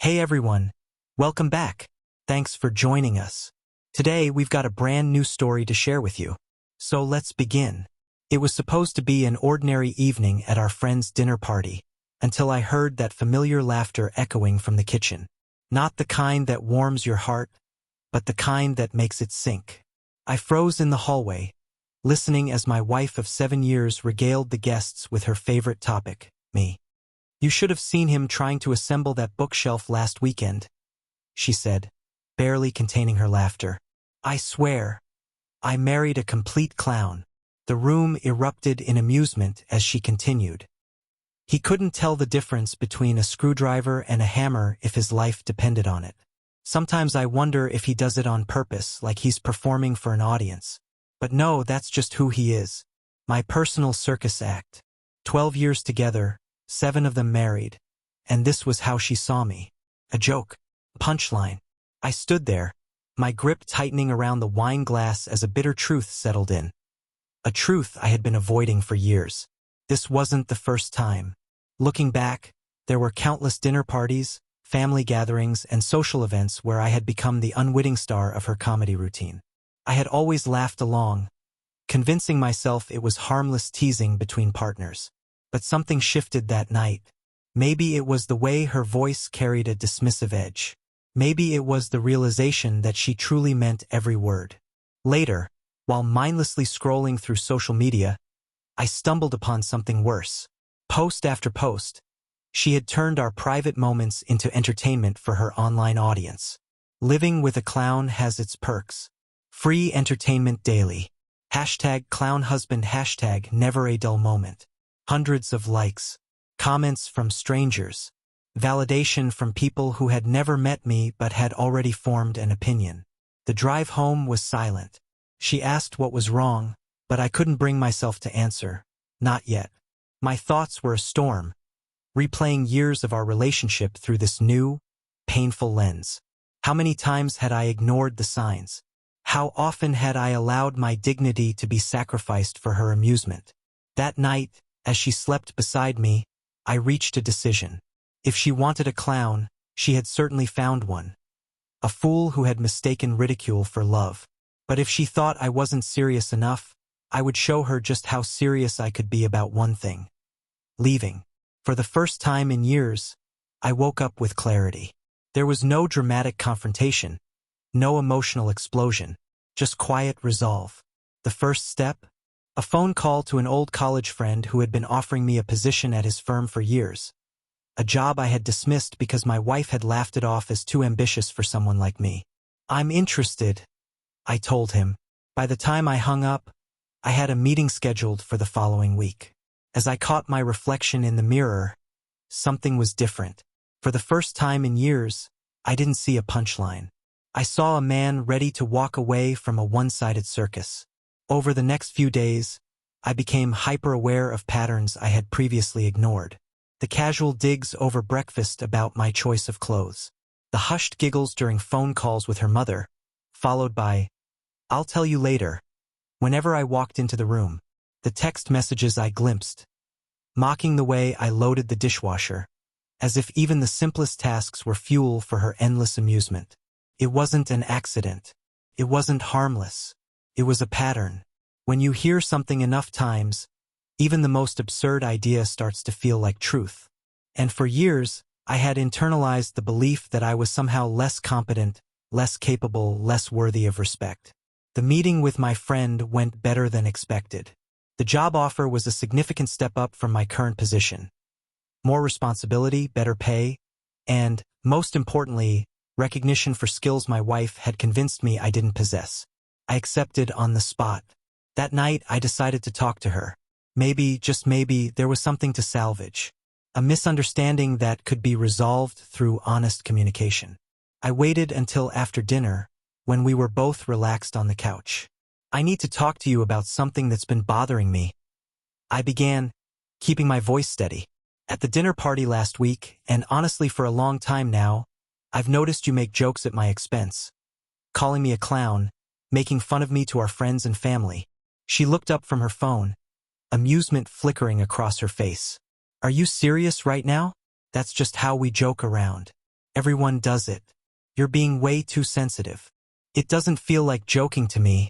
Hey everyone, welcome back. Thanks for joining us. Today we've got a brand new story to share with you. So let's begin. It was supposed to be an ordinary evening at our friend's dinner party, until I heard that familiar laughter echoing from the kitchen. Not the kind that warms your heart, but the kind that makes it sink. I froze in the hallway, listening as my wife of 7 years regaled the guests with her favorite topic, me. "You should have seen him trying to assemble that bookshelf last weekend," she said, barely containing her laughter. "I swear, I married a complete clown." The room erupted in amusement as she continued. "He couldn't tell the difference between a screwdriver and a hammer if his life depended on it. Sometimes I wonder if he does it on purpose, like he's performing for an audience. But no, that's just who he is. My personal circus act. 12 years together, 7 of them married. And this was how she saw me. A joke. Punchline. I stood there, my grip tightening around the wine glass as a bitter truth settled in. A truth I had been avoiding for years. This wasn't the first time. Looking back, there were countless dinner parties, family gatherings, and social events where I had become the unwitting star of her comedy routine. I had always laughed along, convincing myself it was harmless teasing between partners. But something shifted that night. Maybe it was the way her voice carried a dismissive edge. Maybe it was the realization that she truly meant every word. Later, while mindlessly scrolling through social media, I stumbled upon something worse. Post after post, she had turned our private moments into entertainment for her online audience. Living with a clown has its perks. Free entertainment daily. #clownhusband, #never a dull moment. Hundreds of likes, comments from strangers, validation from people who had never met me but had already formed an opinion. The drive home was silent. She asked what was wrong, but I couldn't bring myself to answer. Not yet. My thoughts were a storm, replaying years of our relationship through this new, painful lens. How many times had I ignored the signs? How often had I allowed my dignity to be sacrificed for her amusement? That night, as she slept beside me, I reached a decision. If she wanted a clown, she had certainly found one. A fool who had mistaken ridicule for love. But if she thought I wasn't serious enough, I would show her just how serious I could be about one thing. Leaving. For the first time in years, I woke up with clarity. There was no dramatic confrontation, no emotional explosion, just quiet resolve. The first step? A phone call to an old college friend who had been offering me a position at his firm for years. A job I had dismissed because my wife had laughed it off as too ambitious for someone like me. "I'm interested," I told him. By the time I hung up, I had a meeting scheduled for the following week. As I caught my reflection in the mirror, something was different. For the first time in years, I didn't see a punchline. I saw a man ready to walk away from a one-sided circus. Over the next few days, I became hyper-aware of patterns I had previously ignored. The casual digs over breakfast about my choice of clothes. The hushed giggles during phone calls with her mother, followed by, "I'll tell you later," whenever I walked into the room. The text messages I glimpsed, mocking the way I loaded the dishwasher, as if even the simplest tasks were fuel for her endless amusement. It wasn't an accident. It wasn't harmless. It was a pattern. When you hear something enough times, even the most absurd idea starts to feel like truth. And for years, I had internalized the belief that I was somehow less competent, less capable, less worthy of respect. The meeting with my friend went better than expected. The job offer was a significant step up from my current position. More responsibility, better pay, and, most importantly, recognition for skills my wife had convinced me I didn't possess. I accepted on the spot. That night, I decided to talk to her. Maybe, just maybe, there was something to salvage. A misunderstanding that could be resolved through honest communication. I waited until after dinner, when we were both relaxed on the couch. "I need to talk to you about something that's been bothering me," I began, keeping my voice steady. "At the dinner party last week, and honestly for a long time now, I've noticed you make jokes at my expense. Calling me a clown, making fun of me to our friends and family." She looked up from her phone, amusement flickering across her face. "Are you serious right now? That's just how we joke around." Everyone does it. You're being way too sensitive. It doesn't feel like joking to me,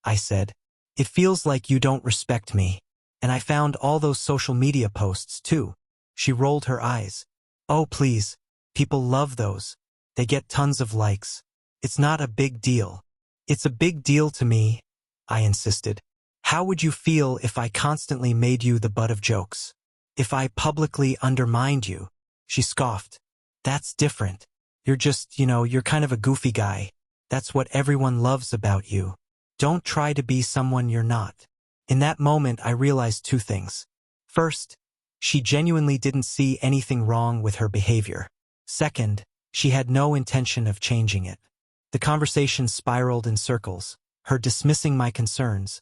I said. It feels like you don't respect me. And I found all those social media posts too. She rolled her eyes. Oh, please. People love those. They get tons of likes. It's not a big deal. It's a big deal to me, I insisted. How would you feel if I constantly made you the butt of jokes? If I publicly undermined you? She scoffed. That's different. You're just, you're kind of a goofy guy. That's what everyone loves about you. Don't try to be someone you're not. In that moment, I realized two things. First, she genuinely didn't see anything wrong with her behavior. Second, she had no intention of changing it. The conversation spiraled in circles, her dismissing my concerns,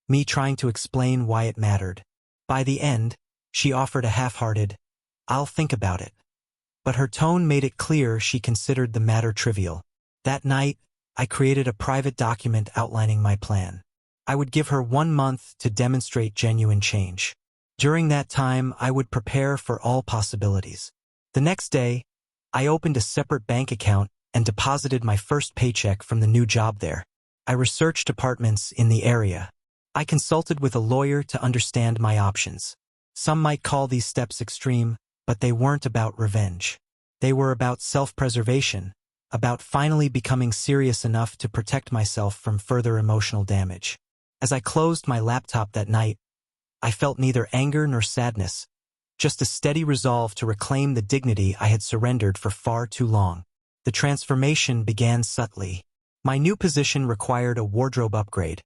me trying to explain why it mattered. By the end, she offered a half-hearted, "I'll think about it." But her tone made it clear she considered the matter trivial. That night, I created a private document outlining my plan. I would give her 1 month to demonstrate genuine change. During that time, I would prepare for all possibilities. The next day, I opened a separate bank account and deposited my first paycheck from the new job there. I researched apartments in the area. I consulted with a lawyer to understand my options. Some might call these steps extreme, but they weren't about revenge. They were about self-preservation, about finally becoming serious enough to protect myself from further emotional damage. As I closed my laptop that night, I felt neither anger nor sadness, just a steady resolve to reclaim the dignity I had surrendered for far too long. The transformation began subtly. My new position required a wardrobe upgrade,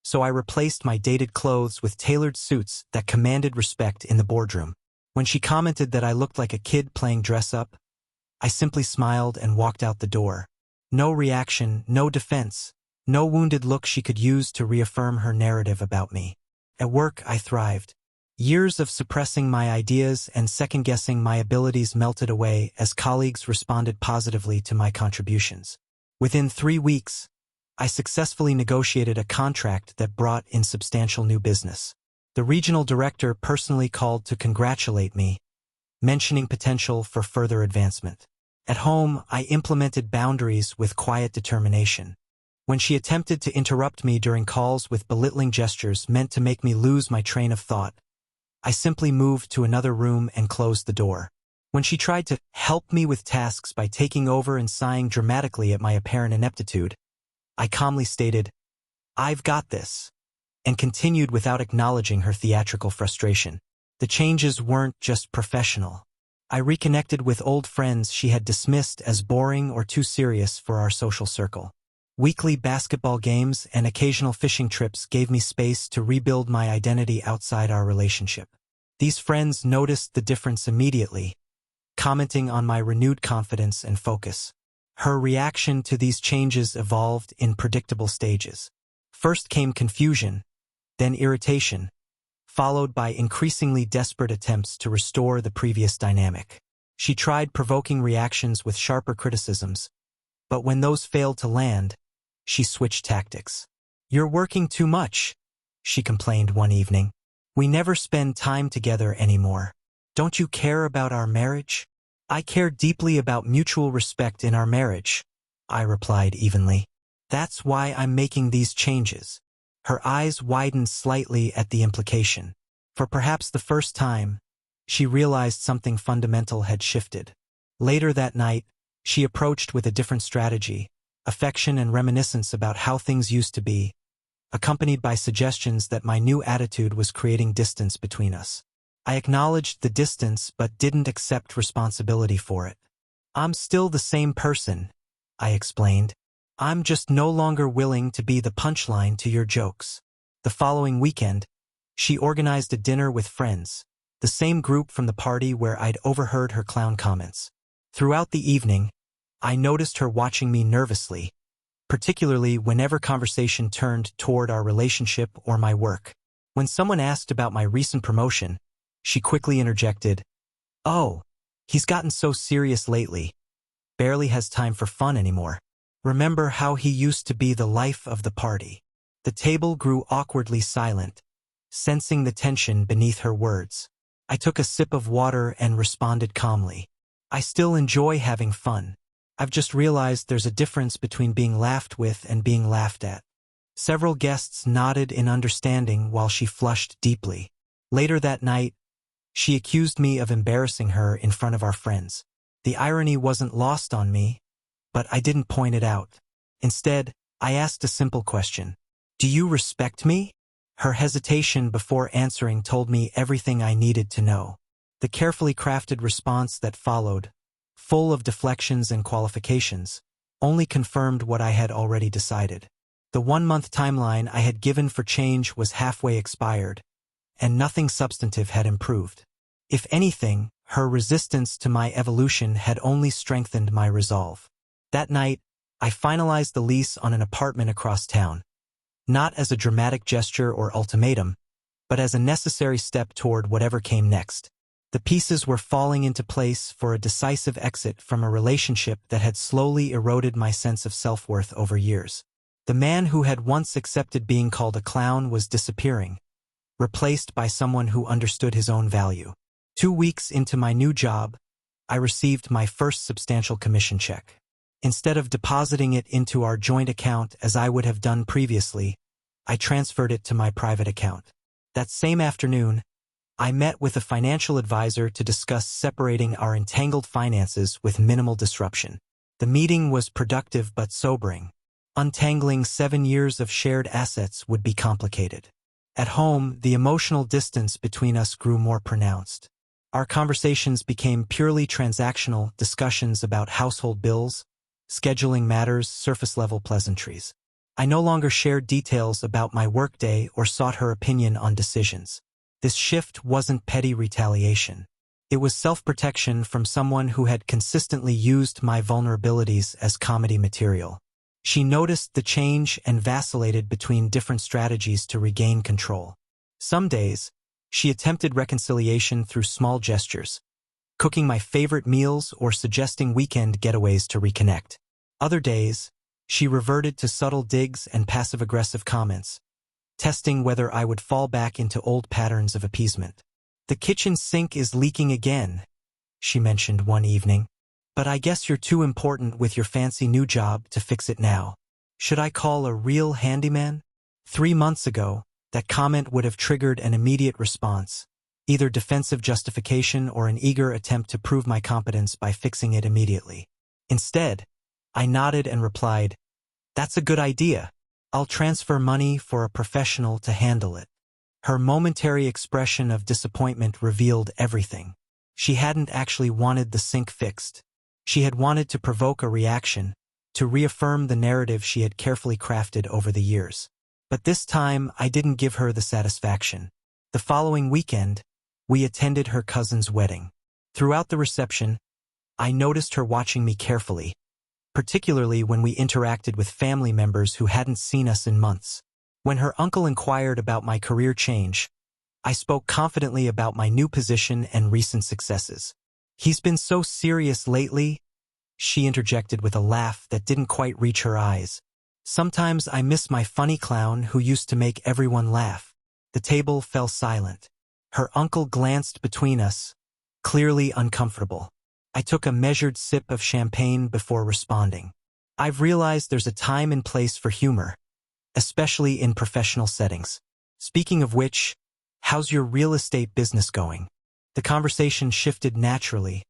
so I replaced my dated clothes with tailored suits that commanded respect in the boardroom. When she commented that I looked like a kid playing dress-up, I simply smiled and walked out the door. No reaction, no defense, no wounded look she could use to reaffirm her narrative about me. At work, I thrived. Years of suppressing my ideas and second-guessing my abilities melted away as colleagues responded positively to my contributions. Within 3 weeks, I successfully negotiated a contract that brought in substantial new business. The regional director personally called to congratulate me, mentioning potential for further advancement. At home, I implemented boundaries with quiet determination. When she attempted to interrupt me during calls with belittling gestures meant to make me lose my train of thought, I simply moved to another room and closed the door. When she tried to help me with tasks by taking over and sighing dramatically at my apparent ineptitude, I calmly stated, "I've got this," and continued without acknowledging her theatrical frustration. The changes weren't just professional. I reconnected with old friends she had dismissed as boring or too serious for our social circle. Weekly basketball games and occasional fishing trips gave me space to rebuild my identity outside our relationship. These friends noticed the difference immediately, commenting on my renewed confidence and focus. Her reaction to these changes evolved in predictable stages. First came confusion, then irritation, followed by increasingly desperate attempts to restore the previous dynamic. She tried provoking reactions with sharper criticisms, but when those failed to land, she switched tactics. "You're working too much," she complained one evening. "We never spend time together anymore. Don't you care about our marriage?" "I care deeply about mutual respect in our marriage," I replied evenly. "That's why I'm making these changes." Her eyes widened slightly at the implication. For perhaps the first time, she realized something fundamental had shifted. Later that night, she approached with a different strategy, affection and reminiscence about how things used to be, accompanied by suggestions that my new attitude was creating distance between us. I acknowledged the distance but didn't accept responsibility for it. "I'm still the same person," I explained. "I'm just no longer willing to be the punchline to your jokes." The following weekend, she organized a dinner with friends, the same group from the party where I'd overheard her clown comments. Throughout the evening, I noticed her watching me nervously, particularly whenever conversation turned toward our relationship or my work. When someone asked about my recent promotion, she quickly interjected, "Oh, he's gotten so serious lately. Barely has time for fun anymore. Remember how he used to be the life of the party?" The table grew awkwardly silent, sensing the tension beneath her words. I took a sip of water and responded calmly. I still enjoy having fun. I've just realized there's a difference between being laughed with and being laughed at. Several guests nodded in understanding while she flushed deeply. Later that night, she accused me of embarrassing her in front of our friends. The irony wasn't lost on me, but I didn't point it out. Instead, I asked a simple question. Do you respect me? Her hesitation before answering told me everything I needed to know. The carefully crafted response that followed, full of deflections and qualifications, only confirmed what I had already decided. The 1-month timeline I had given for change was halfway expired, and nothing substantive had improved. If anything, her resistance to my evolution had only strengthened my resolve. That night, I finalized the lease on an apartment across town, not as a dramatic gesture or ultimatum, but as a necessary step toward whatever came next. The pieces were falling into place for a decisive exit from a relationship that had slowly eroded my sense of self-worth over years. The man who had once accepted being called a clown was disappearing, replaced by someone who understood his own value. 2 weeks into my new job, I received my first substantial commission check. Instead of depositing it into our joint account as I would have done previously, I transferred it to my private account. That same afternoon, I met with a financial advisor to discuss separating our entangled finances with minimal disruption. The meeting was productive but sobering. Untangling 7 years of shared assets would be complicated. At home, the emotional distance between us grew more pronounced. Our conversations became purely transactional discussions about household bills, scheduling matters, surface-level pleasantries. I no longer shared details about my workday or sought her opinion on decisions. This shift wasn't petty retaliation. It was self-protection from someone who had consistently used my vulnerabilities as comedy material. She noticed the change and vacillated between different strategies to regain control. Some days, she attempted reconciliation through small gestures, cooking my favorite meals or suggesting weekend getaways to reconnect. Other days, she reverted to subtle digs and passive-aggressive comments, testing whether I would fall back into old patterns of appeasement. "The kitchen sink is leaking again," she mentioned one evening. "But I guess you're too important with your fancy new job to fix it now. Should I call a real handyman?" 3 months ago, that comment would have triggered an immediate response, either defensive justification or an eager attempt to prove my competence by fixing it immediately. Instead, I nodded and replied, "That's a good idea. I'll transfer money for a professional to handle it." Her momentary expression of disappointment revealed everything. She hadn't actually wanted the sink fixed. She had wanted to provoke a reaction, to reaffirm the narrative she had carefully crafted over the years. But this time, I didn't give her the satisfaction. The following weekend, we attended her cousin's wedding. Throughout the reception, I noticed her watching me carefully, particularly when we interacted with family members who hadn't seen us in months. When her uncle inquired about my career change, I spoke confidently about my new position and recent successes. "He's been so serious lately," she interjected with a laugh that didn't quite reach her eyes. "Sometimes I miss my funny clown who used to make everyone laugh." The table fell silent. Her uncle glanced between us, clearly uncomfortable. I took a measured sip of champagne before responding. "I've realized there's a time and place for humor, especially in professional settings. Speaking of which, how's your real estate business going?" The conversation shifted naturally,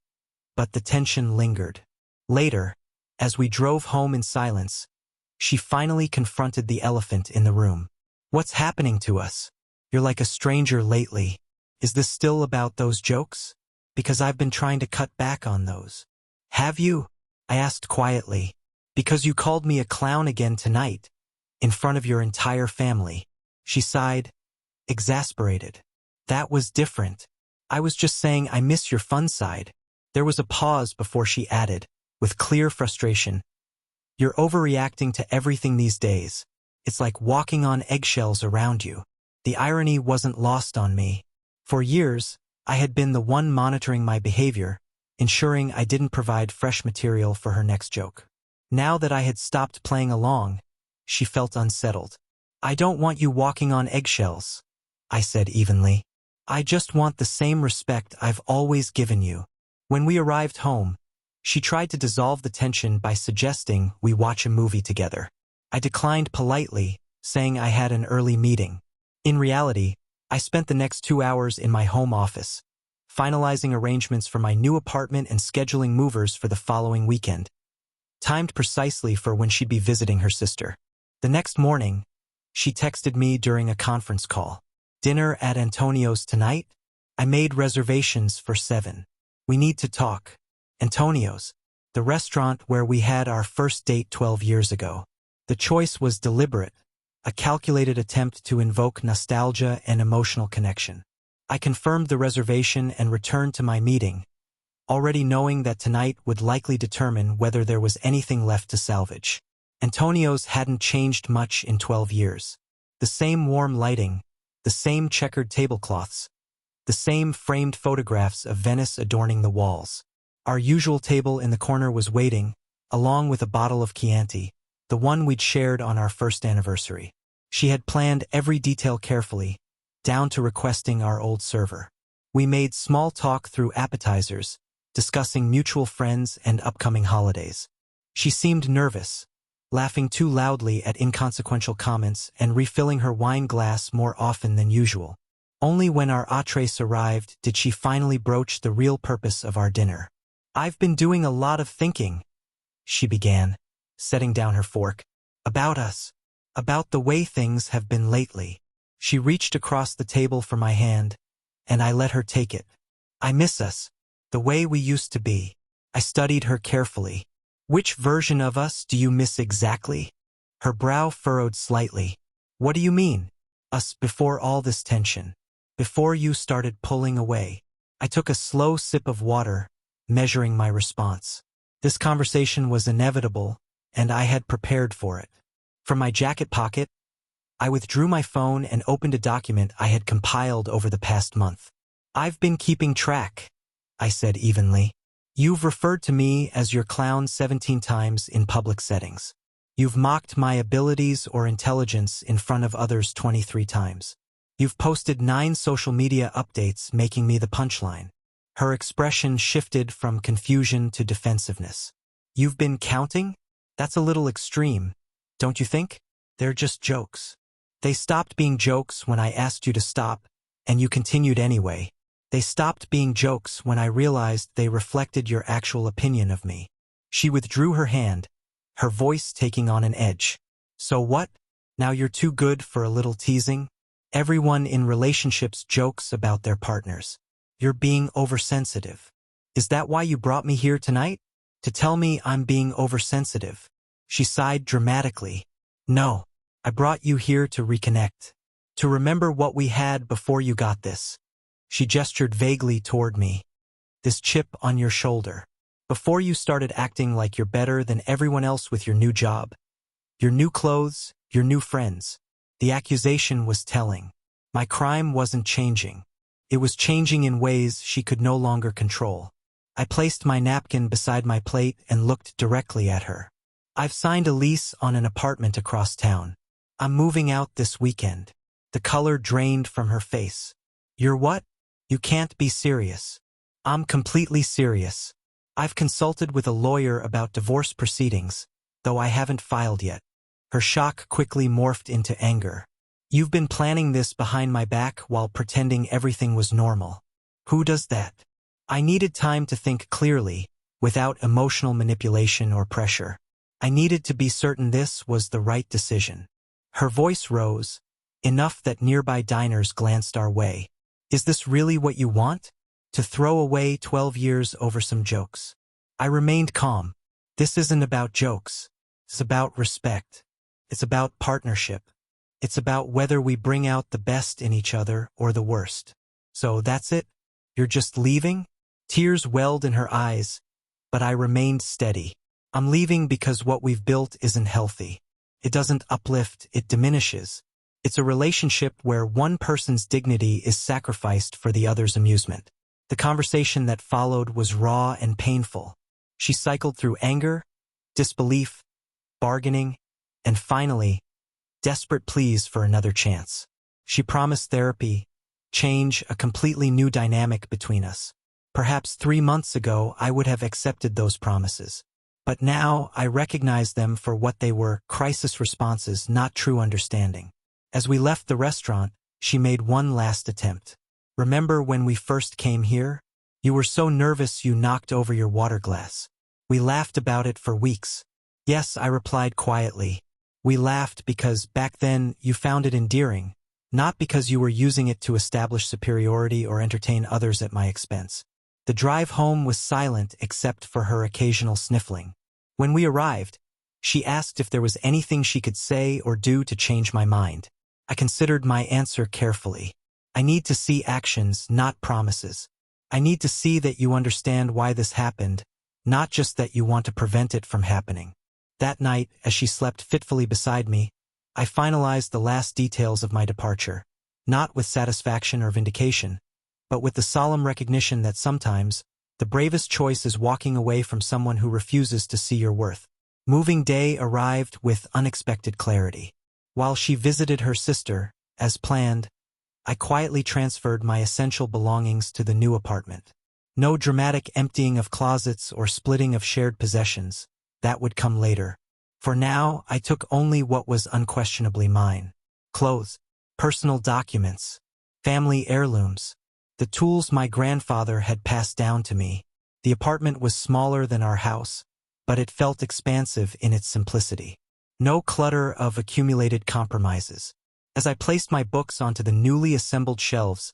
but the tension lingered. Later, as we drove home in silence, she finally confronted the elephant in the room. "What's happening to us? You're like a stranger lately. Is this still about those jokes? Because I've been trying to cut back on those." "Have you?" I asked quietly. "Because you called me a clown again tonight, in front of your entire family." She sighed, exasperated. "That was different. I was just saying I miss your fun side." There was a pause before she added, with clear frustration, "You're overreacting to everything these days. It's like walking on eggshells around you." The irony wasn't lost on me. For years, I had been the one monitoring my behavior, ensuring I didn't provide fresh material for her next joke. Now that I had stopped playing along, she felt unsettled. "I don't want you walking on eggshells," I said evenly. "I just want the same respect I've always given you." When we arrived home, she tried to dissolve the tension by suggesting we watch a movie together. I declined politely, saying I had an early meeting. In reality, I spent the next 2 hours in my home office, finalizing arrangements for my new apartment and scheduling movers for the following weekend, timed precisely for when she'd be visiting her sister. The next morning, she texted me during a conference call. "Dinner at Antonio's tonight? I made reservations for 7. We need to talk." Antonio's, the restaurant where we had our first date 12 years ago. The choice was deliberate, a calculated attempt to invoke nostalgia and emotional connection. I confirmed the reservation and returned to my meeting, already knowing that tonight would likely determine whether there was anything left to salvage. Antonio's hadn't changed much in 12 years. The same warm lighting, the same checkered tablecloths, the same framed photographs of Venice adorning the walls. Our usual table in the corner was waiting, along with a bottle of Chianti, the one we'd shared on our first anniversary. She had planned every detail carefully, down to requesting our old server. We made small talk through appetizers, discussing mutual friends and upcoming holidays. She seemed nervous, laughing too loudly at inconsequential comments and refilling her wine glass more often than usual. Only when our entrees arrived did she finally broach the real purpose of our dinner. "I've been doing a lot of thinking," she began, setting down her fork. "About us. About the way things have been lately." She reached across the table for my hand, and I let her take it. "I miss us. The way we used to be." I studied her carefully. "Which version of us do you miss exactly?" Her brow furrowed slightly. "What do you mean? Us before all this tension. Before you started pulling away." I took a slow sip of water, measuring my response. This conversation was inevitable, and I had prepared for it. From my jacket pocket, I withdrew my phone and opened a document I had compiled over the past month. "I've been keeping track," I said evenly. "You've referred to me as your clown 17 times in public settings. You've mocked my abilities or intelligence in front of others 23 times. You've posted 9 social media updates making me the punchline." Her expression shifted from confusion to defensiveness. "You've been counting? That's a little extreme, don't you think? They're just jokes." "They stopped being jokes when I asked you to stop, and you continued anyway. They stopped being jokes when I realized they reflected your actual opinion of me." She withdrew her hand, her voice taking on an edge. "So what? Now you're too good for a little teasing? Everyone in relationships jokes about their partners. You're being oversensitive. Is that why you brought me here tonight? To tell me I'm being oversensitive?" She sighed dramatically. "No, I brought you here to reconnect. To remember what we had before you got this." She gestured vaguely toward me. "This chip on your shoulder. Before you started acting like you're better than everyone else with your new job, your new clothes, your new friends." The accusation was telling. My crime wasn't changing. It was changing in ways she could no longer control. I placed my napkin beside my plate and looked directly at her. "I've signed a lease on an apartment across town. I'm moving out this weekend." The color drained from her face. "You're what? You can't be serious." "I'm completely serious. I've consulted with a lawyer about divorce proceedings, though I haven't filed yet." Her shock quickly morphed into anger. "You've been planning this behind my back while pretending everything was normal. Who does that?" I needed time to think clearly, without emotional manipulation or pressure. I needed to be certain this was the right decision. Her voice rose, enough that nearby diners glanced our way. "Is this really what you want? To throw away 12 years over some jokes?" I remained calm. "This isn't about jokes. It's about respect. It's about partnership. It's about whether we bring out the best in each other or the worst." "So that's it? You're just leaving?" Tears welled in her eyes, but I remained steady. "I'm leaving because what we've built isn't healthy. It doesn't uplift, it diminishes. It's a relationship where one person's dignity is sacrificed for the other's amusement." The conversation that followed was raw and painful. She cycled through anger, disbelief, bargaining, and finally, desperate pleas for another chance. She promised therapy, change, a completely new dynamic between us. Perhaps 3 months ago I would have accepted those promises. But now I recognize them for what they were: crisis responses, not true understanding. As we left the restaurant, she made one last attempt. "Remember when we first came here? You were so nervous you knocked over your water glass. We laughed about it for weeks." "Yes," I replied quietly. "We laughed because back then you found it endearing, not because you were using it to establish superiority or entertain others at my expense." The drive home was silent except for her occasional sniffling. When we arrived, she asked if there was anything she could say or do to change my mind. I considered my answer carefully. "I need to see actions, not promises. I need to see that you understand why this happened, not just that you want to prevent it from happening." That night, as she slept fitfully beside me, I finalized the last details of my departure, not with satisfaction or vindication, but with the solemn recognition that sometimes the bravest choice is walking away from someone who refuses to see your worth. Moving day arrived with unexpected clarity. While she visited her sister, as planned, I quietly transferred my essential belongings to the new apartment. No dramatic emptying of closets or splitting of shared possessions. That would come later. For now, I took only what was unquestionably mine: clothes, personal documents, family heirlooms, the tools my grandfather had passed down to me. The apartment was smaller than our house, but it felt expansive in its simplicity. No clutter of accumulated compromises. As I placed my books onto the newly assembled shelves,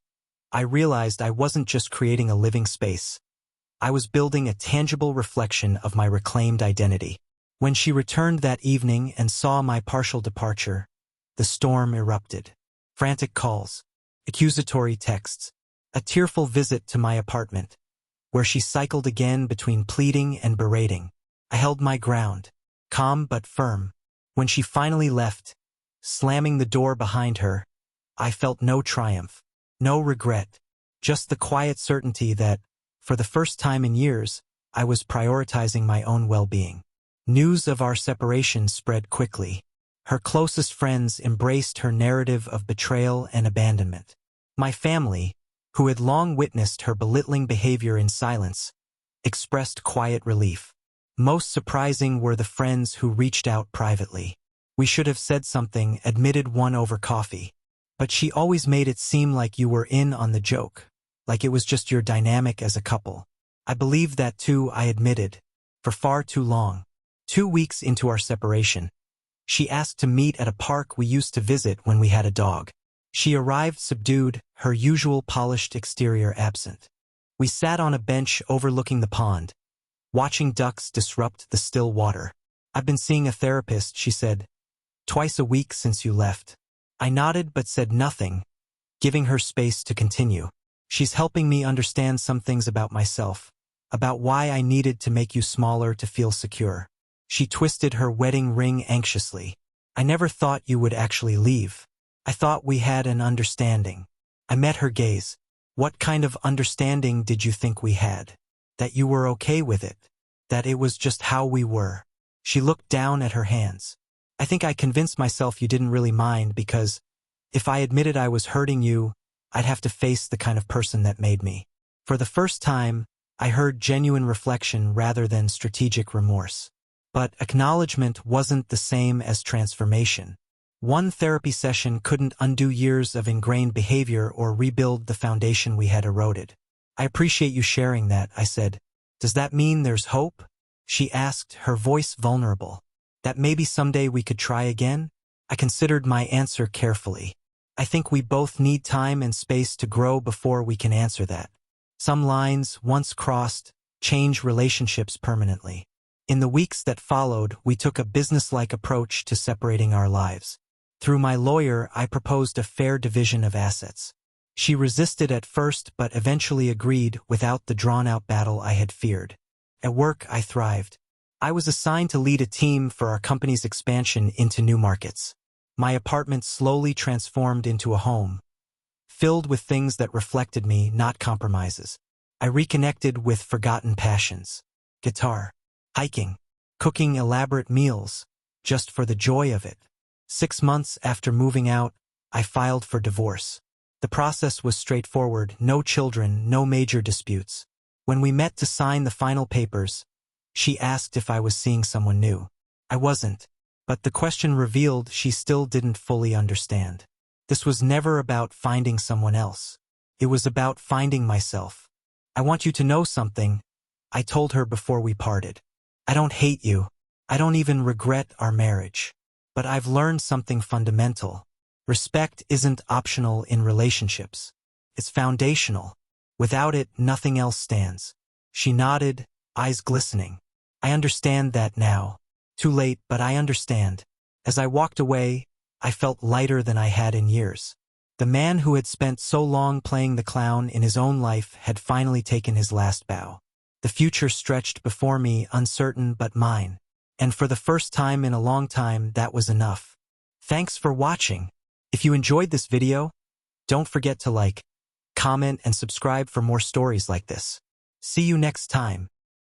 I realized I wasn't just creating a living space. I was building a tangible reflection of my reclaimed identity. When she returned that evening and saw my partial departure, the storm erupted. Frantic calls, accusatory texts, a tearful visit to my apartment, where she cycled again between pleading and berating. I held my ground, calm but firm. When she finally left, slamming the door behind her, I felt no triumph, no regret, just the quiet certainty that, for the first time in years, I was prioritizing my own well-being. News of our separation spread quickly. Her closest friends embraced her narrative of betrayal and abandonment. My family, who had long witnessed her belittling behavior in silence, expressed quiet relief. Most surprising were the friends who reached out privately. "We should have said something," admitted one over coffee. "But she always made it seem like you were in on the joke, like it was just your dynamic as a couple." "I believed that too," I admitted, "for far too long." 2 weeks into our separation, she asked to meet at a park we used to visit when we had a dog. She arrived subdued, her usual polished exterior absent. We sat on a bench overlooking the pond, watching ducks disrupt the still water. "I've been seeing a therapist," she said, "twice a week since you left." I nodded but said nothing, giving her space to continue. "She's helping me understand some things about myself, about why I needed to make you smaller to feel secure." She twisted her wedding ring anxiously. "I never thought you would actually leave. I thought we had an understanding." I met her gaze. "What kind of understanding did you think we had? That you were okay with it? That it was just how we were?" She looked down at her hands. "I think I convinced myself you didn't really mind because if I admitted I was hurting you, I'd have to face the kind of person that made me." For the first time, I heard genuine reflection rather than strategic remorse. But acknowledgement wasn't the same as transformation. One therapy session couldn't undo years of ingrained behavior or rebuild the foundation we had eroded. "I appreciate you sharing that," I said. "Does that mean there's hope?" She asked, her voice vulnerable. "That maybe someday we could try again?" I considered my answer carefully. "I think we both need time and space to grow before we can answer that. Some lines, once crossed, change relationships permanently." In the weeks that followed, we took a businesslike approach to separating our lives. Through my lawyer, I proposed a fair division of assets. She resisted at first but eventually agreed without the drawn-out battle I had feared. At work, I thrived. I was assigned to lead a team for our company's expansion into new markets. My apartment slowly transformed into a home, filled with things that reflected me, not compromises. I reconnected with forgotten passions: guitar, hiking, cooking elaborate meals, just for the joy of it. 6 months after moving out, I filed for divorce. The process was straightforward: no children, no major disputes. When we met to sign the final papers, she asked if I was seeing someone new. I wasn't, but the question revealed she still didn't fully understand. This was never about finding someone else. It was about finding myself. I want you to know something, I told her before we parted. I don't hate you. I don't even regret our marriage. But I've learned something fundamental. Respect isn't optional in relationships. It's foundational. Without it, nothing else stands. She nodded, eyes glistening. I understand that now. Too late, but I understand. As I walked away, I felt lighter than I had in years. The man who had spent so long playing the clown in his own life had finally taken his last bow. The future stretched before me, uncertain but mine. And for the first time in a long time, that was enough. Thanks for watching. If you enjoyed this video, don't forget to like, comment, and subscribe for more stories like this. See you next time.